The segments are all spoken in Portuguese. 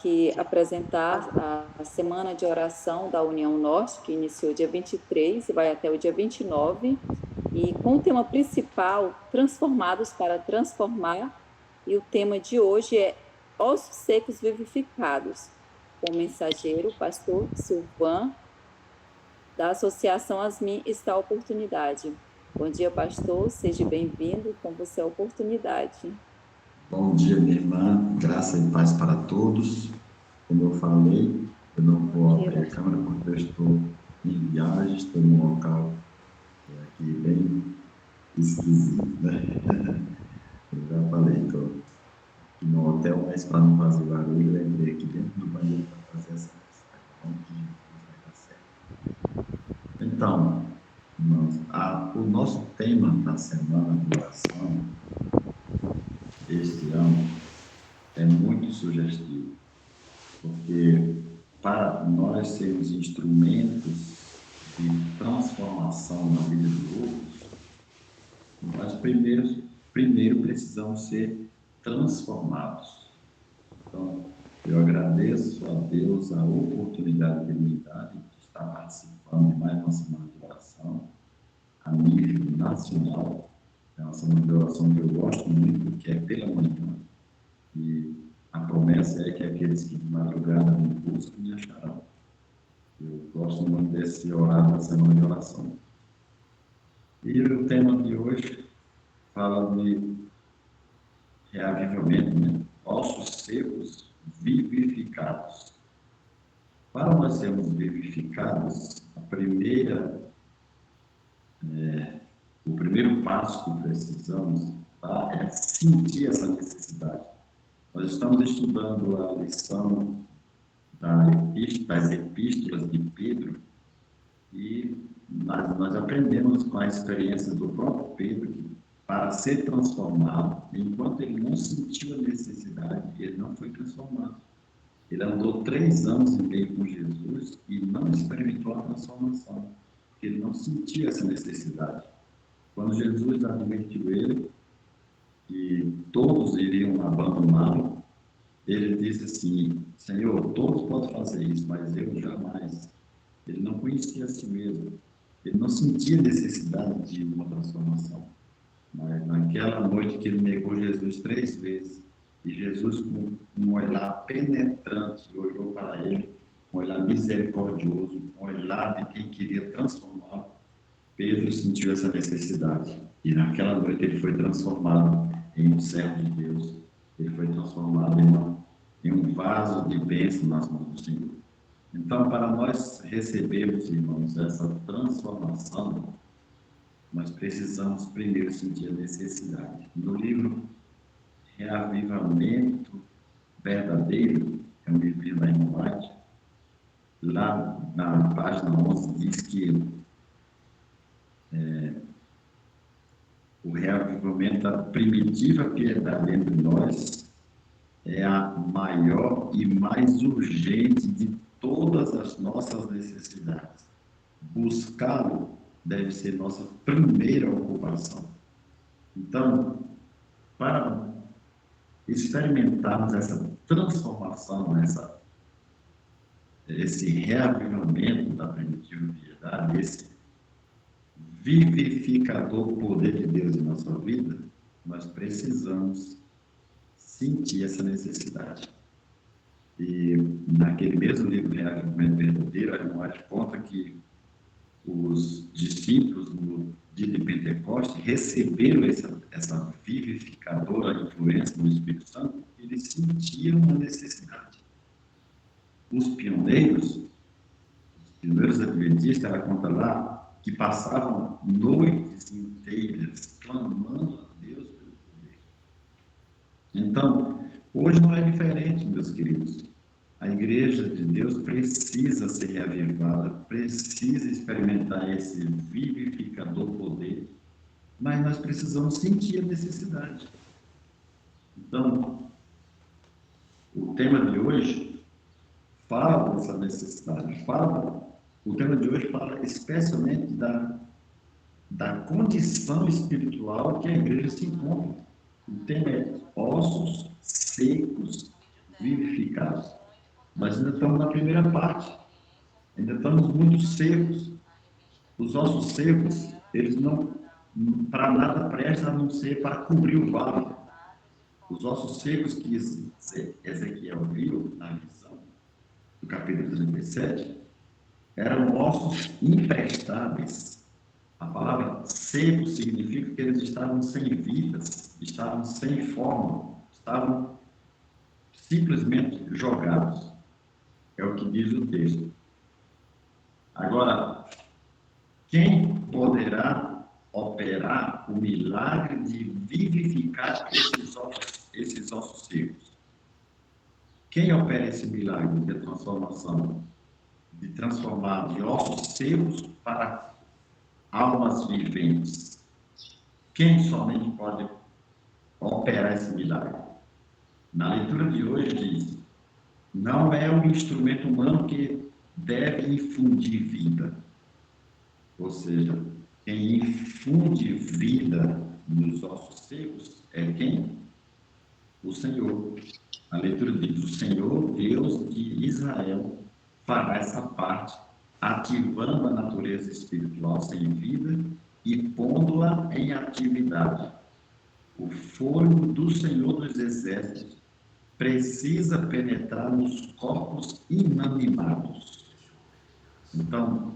que apresentar a Semana de Oração da União Norte, que iniciou dia 23 e vai até o dia 29, e com o tema principal, Transformados para Transformar, e o tema de hoje é Ossos Secos Vivificados, com o mensageiro, o pastor Silvan, da Associação Asmin Está a Oportunidade. Bom dia, pastor, seja bem-vindo, com você a oportunidade. Bom dia, minha irmã, graça e paz para todos. Como eu falei, eu não vou abrir a câmera porque eu estou em viagem, estou num local aqui bem esquisito, né? Eu já falei, estou aqui no hotel, mas para não fazer barulho, eu entrei aqui dentro do banheiro para fazer essa mensagem. Em nome de Jesus vai dar certo. Então, irmãos, o nosso tema da semana de oração este ano é muito sugestivo, porque para nós sermos instrumentos de transformação na vida de outros, nós primeiro precisamos ser transformados. Então, eu agradeço a Deus a oportunidade que Ele me dá de estar participando de mais uma semana de oração a nível nacional. É uma semana de oração que eu gosto muito, que é pela manhã. E a promessa é que aqueles que de madrugada me buscam me acharão. Eu gosto muito desse horário da semana de oração. E o tema de hoje fala de reavivamento, né? Ossos secos vivificados. Para nós sermos vivificados, o primeiro passo que precisamos é sentir essa necessidade. Nós estamos estudando a lição das epístolas de Pedro e nós aprendemos com a experiência do próprio Pedro que, para ser transformado, enquanto ele não sentiu a necessidade, ele não foi transformado. Ele andou 3 anos e meio com Jesus e não experimentou a transformação, porque ele não sentia essa necessidade. Quando Jesus advertiu ele que todos iriam abandoná-lo, ele disse assim: Senhor, todos podem fazer isso, mas eu jamais. Ele não conhecia a si mesmo. Ele não sentia necessidade de uma transformação. Mas naquela noite que ele negou Jesus 3 vezes, e Jesus, com um olhar penetrante, olhou para ele, um olhar misericordioso, um olhar de quem queria transformá-lo, Pedro sentiu essa necessidade. E naquela noite ele foi transformado em um servo de Deus. Ele foi transformado em um vaso de bênção nas mãos do Senhor. Então, para nós recebermos, irmãos, essa transformação, nós precisamos primeiro sentir a necessidade. No livro Reavivamento Verdadeiro, é um livro da Ellen White, lá na página 11 diz que o reavivamento da primitiva piedade entre nós é a maior e mais urgente de todas as nossas necessidades. Buscá-lo deve ser nossa primeira ocupação. Então, para experimentarmos essa transformação, esse reavivamento da primitiva piedade, esse vivificador poder de Deus em nossa vida, nós precisamos sentir essa necessidade. E naquele mesmo livro, Reavivamento Verdadeiro, a Ellen conta que os discípulos no dia de Pentecostes receberam essa vivificadora influência do Espírito Santo, eles sentiam uma necessidade. Os pioneiros adventistas, ela conta lá, que passavam noites inteiras clamando a Deus pelo poder. Então, hoje não é diferente, meus queridos. A igreja de Deus precisa ser reavivada, precisa experimentar esse vivificador poder, mas nós precisamos sentir a necessidade. Então, o tema de hoje fala dessa necessidade, o tema de hoje fala especialmente da condição espiritual que a igreja se encontra. O tema é ossos secos vivificados. Nós ainda estamos na primeira parte, ainda estamos muito secos. Os ossos secos, eles não, para nada prestam a não ser para cobrir o vale. Os ossos secos que Ezequiel viu na visão do capítulo 37 eram ossos imprestáveis. A palavra seco significa que eles estavam sem vidas, estavam sem forma, estavam simplesmente jogados. É o que diz o texto. Agora, quem poderá operar o milagre de vivificar esses ossos secos? Quem opera esse milagre de transformação? De transformar de ossos secos para almas viventes? Quem somente pode operar esse milagre? Na leitura de hoje diz: não é o instrumento humano que deve infundir vida. Ou seja, quem infunde vida nos ossos secos é quem? O Senhor. A leitura diz: o Senhor, Deus de Israel, fará essa parte, ativando a natureza espiritual sem vida e pondo-a em atividade. O fôlego do Senhor dos Exércitos precisa penetrar nos corpos inanimados. Então,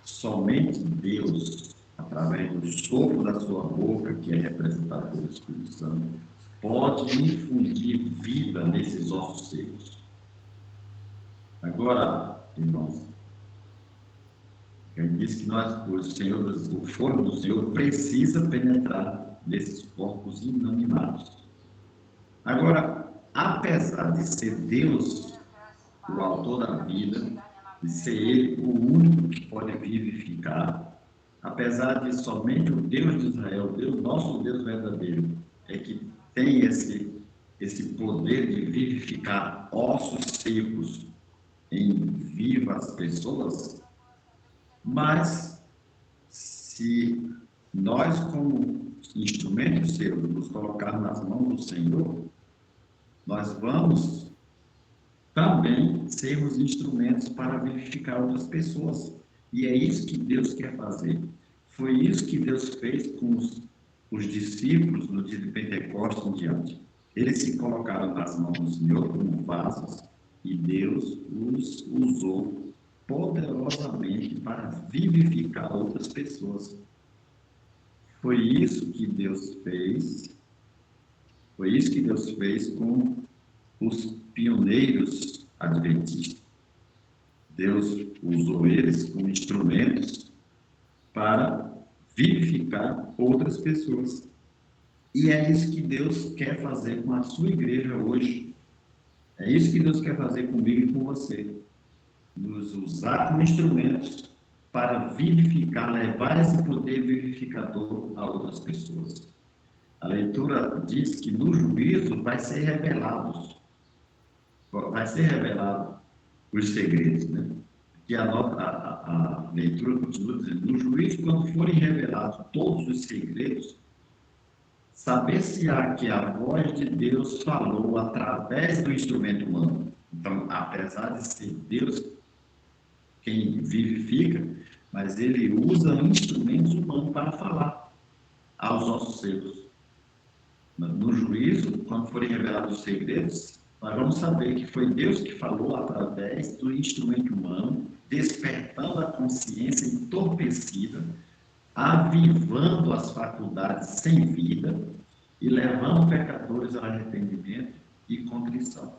somente Deus, através do sopro da sua boca, que é representado pelo Espírito Santo, pode infundir vida nesses ossos secos. Agora, irmãos, ele diz que o fôlego do Senhor precisa penetrar nesses corpos inanimados. Agora, apesar de ser Deus o autor da vida, de ser Ele o único que pode vivificar, apesar de somente o Deus de Israel, Deus, nosso Deus verdadeiro, é que tem esse poder de vivificar ossos secos em vivas pessoas, mas se nós, como instrumentos seus, nos colocarmos nas mãos do Senhor, nós vamos também sermos instrumentos para vivificar outras pessoas. E é isso que Deus quer fazer. Foi isso que Deus fez com os discípulos no dia de Pentecostes em diante. Eles se colocaram nas mãos do Senhor como vasos e Deus os usou poderosamente para vivificar outras pessoas. Foi isso que Deus fez. Foi isso que Deus fez com os pioneiros adventistas. Deus usou eles como instrumentos para vivificar outras pessoas. E é isso que Deus quer fazer com a sua igreja hoje. É isso que Deus quer fazer comigo e com você. Nos usar como instrumentos para vivificar, levar esse poder vivificador a outras pessoas. A leitura diz que no juízo vai ser revelado os segredos, né? Que a leitura continua dizendo: no juízo, quando forem revelados todos os segredos, saber-se-á que a voz de Deus falou através do instrumento humano. Então, apesar de ser Deus quem vivifica, mas ele usa instrumentos humanos para falar aos ossos secos. No juízo, quando forem revelados os segredos, nós vamos saber que foi Deus que falou através do instrumento humano, despertando a consciência entorpecida, avivando as faculdades sem vida e levando pecadores ao arrependimento e contrição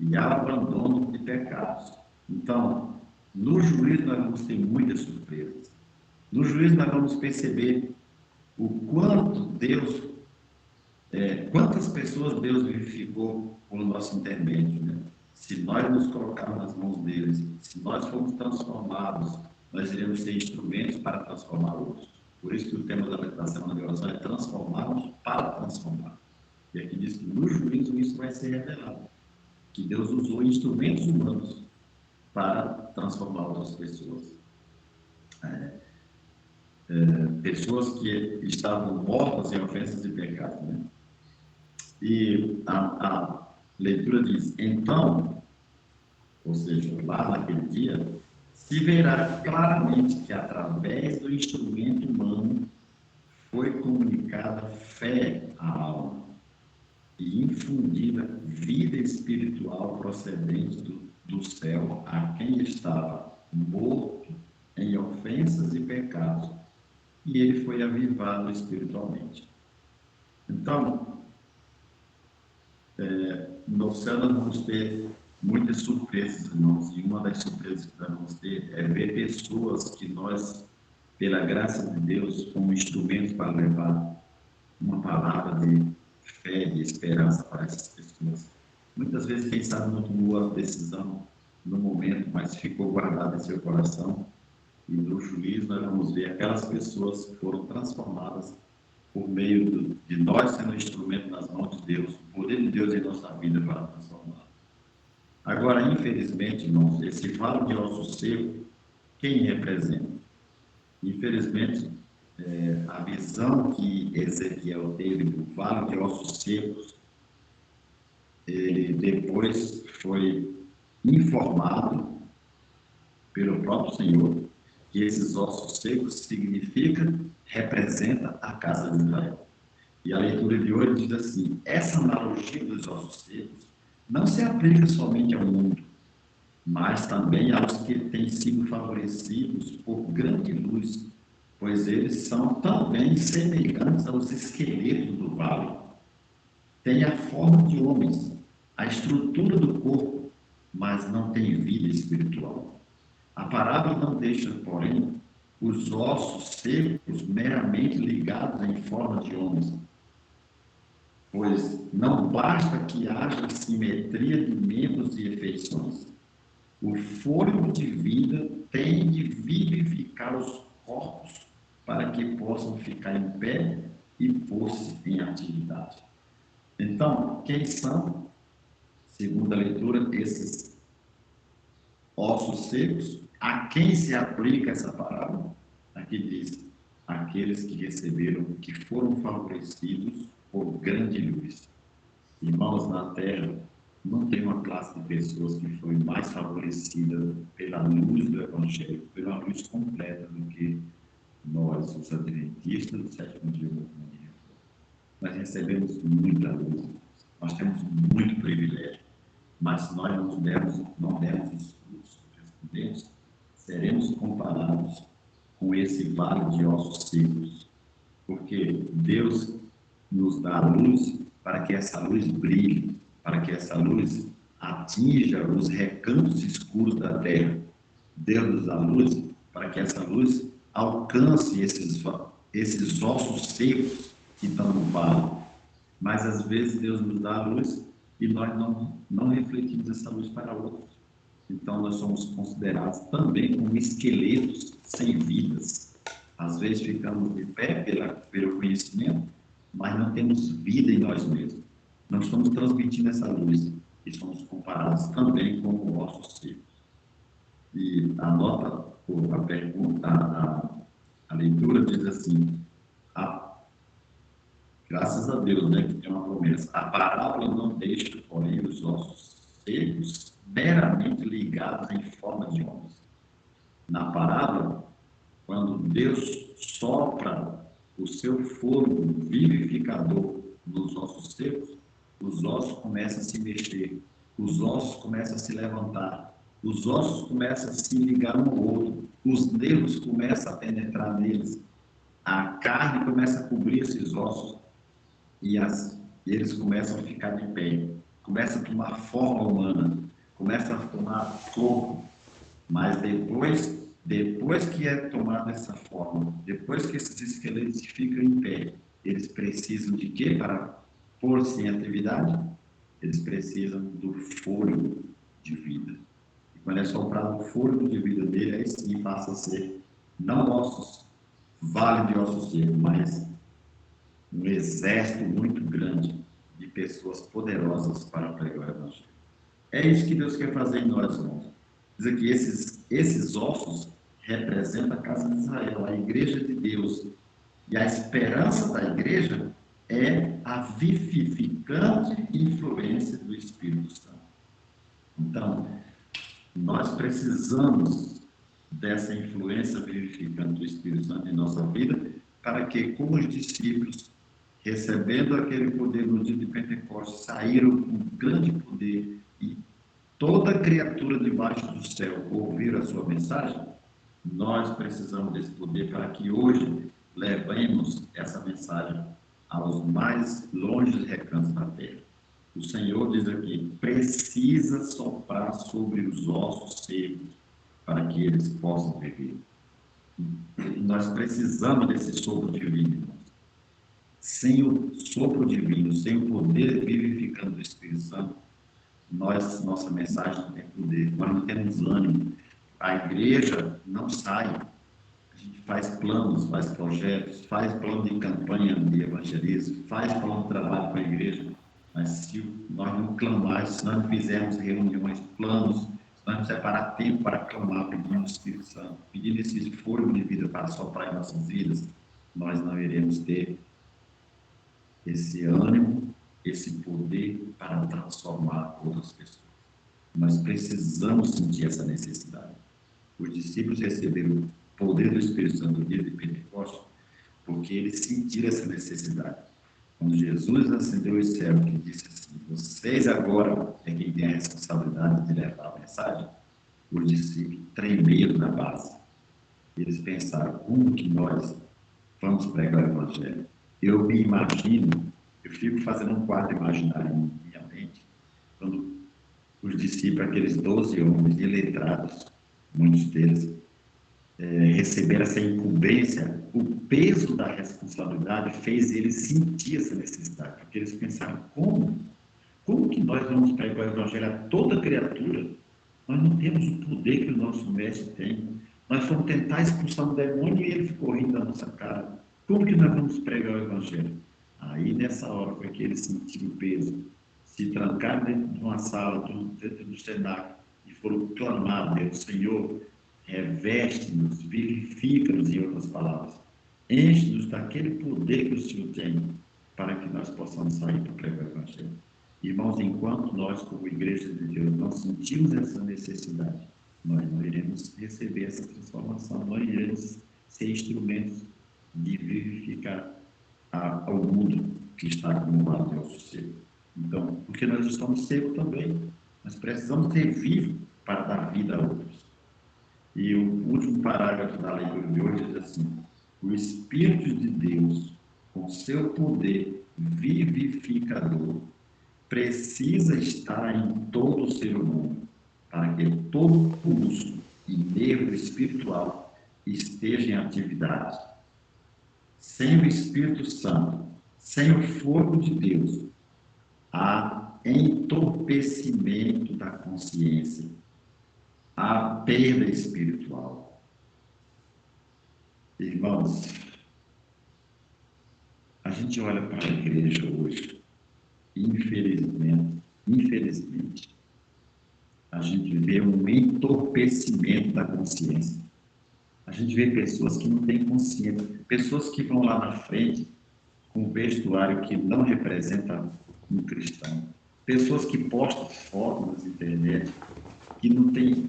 e ao abandono de pecados. Então, no juízo nós vamos ter muitas surpresas. No juízo nós vamos perceber o quanto quantas pessoas Deus vivificou por nosso intermédio, né? Se nós nos colocarmos nas mãos deles, se nós formos transformados, nós iremos ser instrumentos para transformar outros. Por isso que o tema da semana de oração é transformarmos para transformar. E aqui diz que no juízo isso vai ser revelado, que Deus usou instrumentos humanos para transformar outras pessoas. Pessoas que estavam mortas em ofensas e pecados, né? E a leitura diz: então ou seja, lá naquele dia, se verá claramente que através do instrumento humano foi comunicada fé à alma e infundida vida espiritual procedente do céu a quem estava morto em ofensas e pecados, e ele foi avivado espiritualmente. Então, no céu nós vamos ter muitas surpresas, irmãos, e uma das surpresas que nós vamos ter é ver pessoas que nós, pela graça de Deus, como instrumentos para levar uma palavra de fé, de esperança para essas pessoas. Muitas vezes, quem sabe, não tomou a decisão no momento, mas ficou guardada em seu coração, e no juízo nós vamos ver aquelas pessoas que foram transformadas por meio de nós sendo instrumento nas mãos de Deus, o poder de Deus em nossa vida para transformar. Agora, infelizmente, irmãos, esse vale de ossos secos, quem representa? Infelizmente, a visão que Ezequiel teve do vale de ossos secos, ele depois foi informado pelo próprio Senhor que esses ossos secos representa a casa de Israel. E a leitura de hoje diz assim: essa analogia dos ossos secos não se aplica somente ao mundo, mas também aos que têm sido favorecidos por grande luz, pois eles são também semelhantes aos esqueletos do vale. Têm a forma de homens, a estrutura do corpo, mas não têm vida espiritual. A parábola não deixa, porém, os ossos secos meramente ligados em forma de homens, pois não basta que haja simetria de membros e efeições. O fôlego de vida tem de vivificar os corpos para que possam ficar em pé e pôr-se em atividade. Então, quem são, segundo a leitura, esses ossos secos? A quem se aplica essa parábola? Aqui diz: aqueles que receberam, que foram favorecidos por grande luz. Irmãos, na terra não tem uma classe de pessoas que foi mais favorecida pela luz do Evangelho, pela luz completa do que nós, os adventistas do sétimo dia do mundo. Nós recebemos muita luz, nós temos muito privilégio, mas nós não demos os frutos correspondentes, seremos comparados com esse vale de ossos secos, porque Deus nos dá a luz para que essa luz brilhe, para que essa luz atinja os recantos escuros da terra. Deus nos dá a luz para que essa luz alcance esses ossos secos que estão no vale. Mas às vezes Deus nos dá a luz e nós não refletimos essa luz para outros. Então nós somos considerados também como esqueletos sem vidas. Às vezes ficamos de pé pelo conhecimento, mas não temos vida em nós mesmos. Não estamos transmitindo essa luz e somos comparados também como ossos secos. E a pergunta, a leitura diz assim: graças a Deus, né, que tem uma promessa. A parábola não deixa, porém, os ossos secos meramente ligados em forma de homens. Na parábola, quando Deus sopra o seu fôlego vivificador nos ossos secos, os ossos começam a se mexer, os ossos começam a se levantar, os ossos começam a se ligar um ao outro, os nervos começam a penetrar neles, a carne começa a cobrir esses ossos e eles começam a ficar de pé, começam a tomar forma humana, começam a tomar corpo, mas depois que é tomada essa forma, depois que esses esqueletos ficam em pé, eles precisam de quê para pôr-se em atividade? Eles precisam do fôlego de vida. E quando é soprado o fôlego de vida dele, aí sim passa a ser, não ossos, vale de ossos secos, mas um exército muito grande de pessoas poderosas para pregar o Evangelho. É isso que Deus quer fazer em nós, irmãos. Diz aqui, esses ossos representam a casa de Israel, a igreja de Deus. E a esperança da igreja é a vivificante influência do Espírito Santo. Então, Nós precisamos dessa influência vivificante do Espírito Santo em nossa vida, para que, como os discípulos, recebendo aquele poder no dia de Pentecostes, saíram com grande poder e toda criatura debaixo do céu ouvir a sua mensagem, nós precisamos desse poder para que hoje levemos essa mensagem aos mais longes recantos da terra. O Senhor diz aqui, precisa soprar sobre os ossos secos para que eles possam viver. Nós precisamos desse sopro divino, irmãos. Sem o sopro divino, sem o poder vivificante do Espírito Santo, nossa mensagem não tem poder, nós não temos ânimo. A igreja não sai. A gente faz planos, faz projetos, faz plano de campanha de evangelismo, faz plano de trabalho com a igreja, mas se nós não clamarmos, se nós não fizermos reuniões, planos, se nós não separar tempo para clamar, pedindo o Espírito Santo, pedindo esse fôlego de vida para soprar em nossas vidas, nós não iremos ter esse ânimo, esse poder para transformar outras pessoas. Nós precisamos sentir essa necessidade. Os discípulos receberam o poder do Espírito Santo no dia de Pentecostes porque eles sentiram essa necessidade. Quando Jesus acendeu os céus e disse assim, vocês agora é quem tem a responsabilidade de levar a mensagem, os discípulos tremeram na base. Eles pensaram, como que nós vamos pregar o Evangelho? Eu me imagino, eu fico fazendo um quadro imaginário em minha mente, quando os discípulos, aqueles 12 homens iletrados, muitos deles, receberam essa incumbência, o peso da responsabilidade fez eles sentir essa necessidade, porque eles pensaram, como que nós vamos pregar o Evangelho a toda criatura? Nós não temos o poder que o nosso mestre tem. Nós fomos tentar expulsar um demônio e ele ficou rindo da nossa cara. Como que nós vamos pregar o Evangelho? Aí, nessa hora, foi que eles sentiram o peso, se trancaram dentro de uma sala, dentro do cenáculo, e foram clamar a Deus, Senhor, reveste-nos, vivifica-nos, em outras palavras. Enche-nos daquele poder que o Senhor tem, para que nós possamos sair para pregar o Evangelho. Irmãos, enquanto nós, como Igreja de Deus, não sentimos essa necessidade, nós não iremos receber essa transformação, nós iremos ser instrumentos de vivificar ao mundo que está acumulado de osso seco. Então, porque nós estamos secos também, nós precisamos ser vivos para dar vida a outros. E o último parágrafo da leitura de hoje diz assim, o Espírito de Deus, com seu poder vivificador, precisa estar em todo o ser humano, para que todo músculo e nervo espiritual esteja em atividade. Sem o Espírito Santo, sem o fogo de Deus, há entorpecimento da consciência, há perda espiritual. Irmãos, a gente olha para a igreja hoje, infelizmente, a gente vê um entorpecimento da consciência. A gente vê pessoas que não têm consciência, pessoas que vão lá na frente com um vestuário que não representa um cristão, pessoas que postam fotos na internet que não tem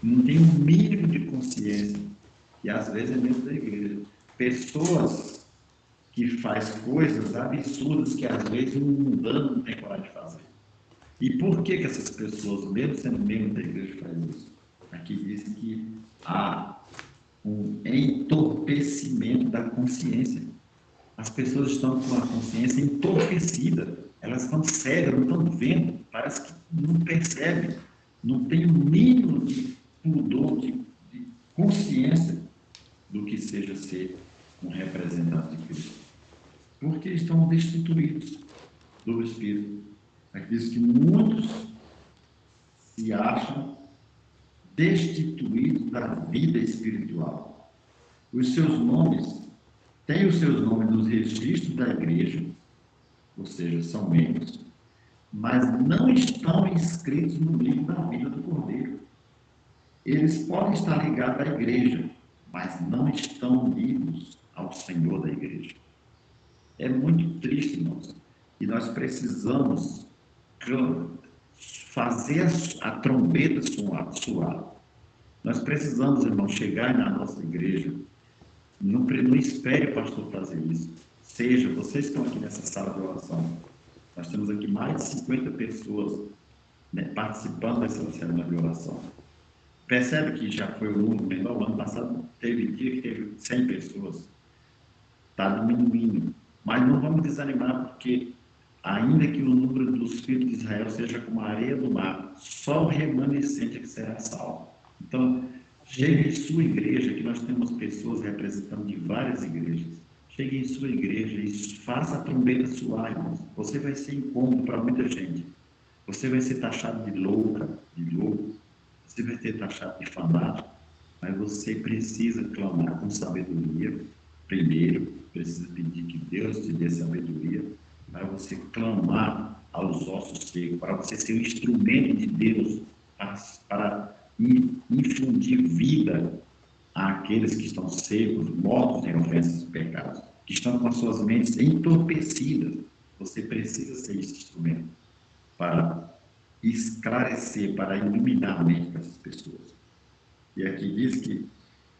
um mínimo de consciência, e às vezes é dentro da igreja. Pessoas que faz coisas absurdas que às vezes um mundano não tem coragem de fazer. E por que essas pessoas, mesmo sendo membros da igreja, fazem isso? Aqui diz que há um entorpecimento da consciência. As pessoas estão com a consciência entorpecida, elas estão cegas, não estão vendo, parece que não percebem, não tem o mínimo de pudor, de consciência do que seja ser um representante de Cristo. Porque estão destituídos do Espírito. Aqui diz que muitos se acham destituídos da vida espiritual. Os seus nomes, têm os seus nomes nos registros da igreja, ou seja, são membros, mas não estão inscritos no livro da vida do Cordeiro. Eles podem estar ligados à igreja, mas não estão ligados ao Senhor da igreja. É muito triste, irmãos. E nós precisamos fazer a trombeta soar. Nós precisamos, irmão, chegar na nossa igreja. Não espere o pastor fazer isso. Seja, vocês estão aqui nessa sala de oração. Nós temos aqui mais de 50 pessoas, né, participando dessa cerimônia de oração. Percebe que já foi o número menor? O ano passado teve dia que teve 100 pessoas. Está diminuindo. Mas não vamos desanimar, porque ainda que o número dos filhos de Israel seja como a areia do mar, só o remanescente é que será salvo. Então, chegue em sua igreja, que nós temos pessoas representando de várias igrejas. Chegue em sua igreja e faça a trombeta soar, irmãos. Você vai ser incômodo para muita gente. Você vai ser taxado de louca, de louco. Você vai ser taxado de fanático. Mas você precisa clamar com sabedoria. Primeiro, precisa pedir que Deus te dê sabedoria para você clamar aos ossos secos, para você ser um instrumento de Deus para infundir vida àqueles que estão secos, mortos em ofensas e pecados, que estão com as suas mentes entorpecidas. Você precisa ser esse instrumento para esclarecer, para iluminar a mente dessas pessoas. E aqui diz que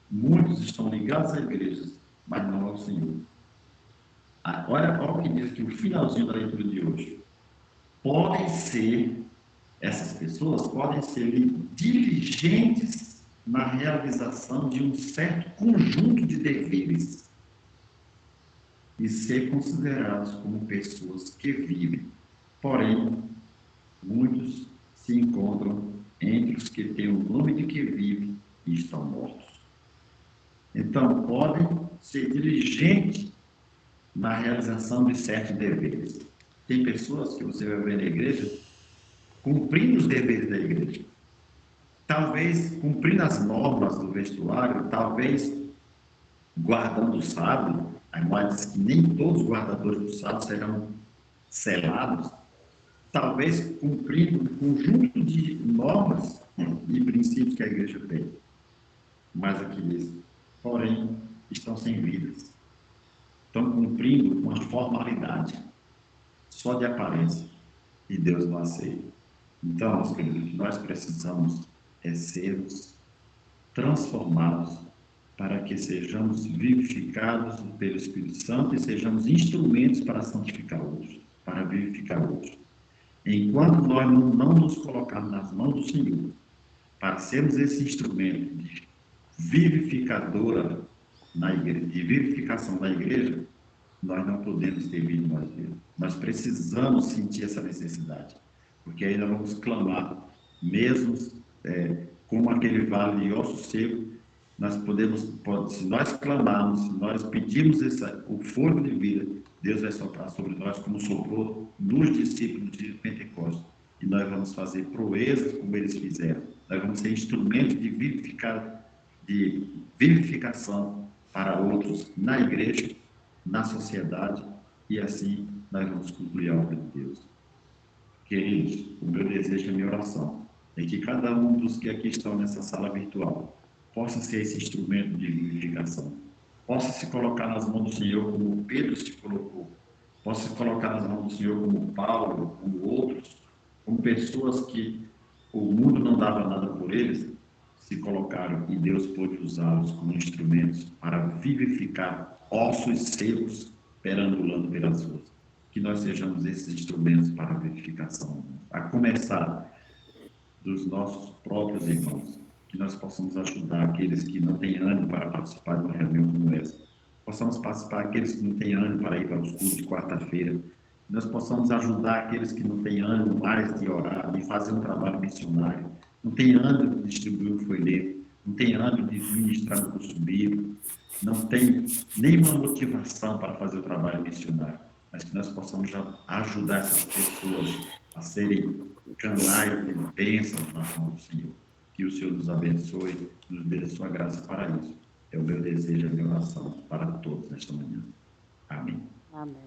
muitos estão ligados à igreja, mas não ao Senhor. Olha o que diz aqui, o finalzinho da leitura de hoje. Essas pessoas podem ser diligentes na realização de um certo conjunto de deveres e ser considerados como pessoas que vivem. Porém, muitos se encontram entre os que têm o nome de que vivem e estão mortos. Então, podem ser diligentes na realização de certos deveres. Tem pessoas que você vai ver na igreja cumprindo os deveres da igreja. Talvez cumprindo as normas do vestuário, talvez guardando o sábado. A irmã diz que nem todos os guardadores do sábado serão selados. Talvez cumprindo um conjunto de normas e princípios que a igreja tem. Mas aqui diz, porém, estão sem vidas. Estão cumprindo uma formalidade, só de aparência, e Deus não aceita. Então, meus queridos, o que nós precisamos é sermos transformados para que sejamos vivificados pelo Espírito Santo e sejamos instrumentos para santificar outros, para vivificar outros. Enquanto nós não nos colocarmos nas mãos do Senhor, para sermos esse instrumento de vivificadora na igreja, de vivificação da igreja, nós não podemos ter vida nós mesmos. Nós precisamos sentir essa necessidade, porque aí nós vamos clamar, mesmo como aquele vale de osso seco, nós se nós clamarmos, se nós pedirmos o fogo de vida, Deus vai soprar sobre nós como soprou nos discípulos de Pentecostes. E nós vamos fazer proezas como eles fizeram. Nós vamos ser instrumentos de vivificação para outros na igreja, na sociedade, e assim nós vamos concluir a obra de Deus. Queridos, o meu desejo, a minha oração, é que cada um dos que aqui estão nessa sala virtual possa ser esse instrumento de vivificação, possa se colocar nas mãos do Senhor como Pedro se colocou, possa se colocar nas mãos do Senhor como Paulo, como outros, como pessoas que o mundo não dava nada por eles, se colocaram e Deus pôde usá-los como instrumentos para vivificar ossos secos perambulando pelas ruas. Que nós sejamos esses instrumentos para a vivificação, a começar dos nossos próprios irmãos, que nós possamos ajudar aqueles que não têm ânimo para participar de uma reunião como essa, possamos participar aqueles que não têm ânimo para ir para os cultos de quarta-feira, nós possamos ajudar aqueles que não têm ânimo mais de orar, de fazer um trabalho missionário, não têm ânimo de distribuir um folheto, não têm ânimo de ministrar um curso bíblico, não tem nenhuma motivação para fazer o trabalho missionário, mas que nós possamos ajudar essas pessoas a serem canais de bênção na mão do Senhor. Que o Senhor nos abençoe, nos dê a sua graça para isso. É o meu desejo, a minha oração para todos nesta manhã. Amém. Amém.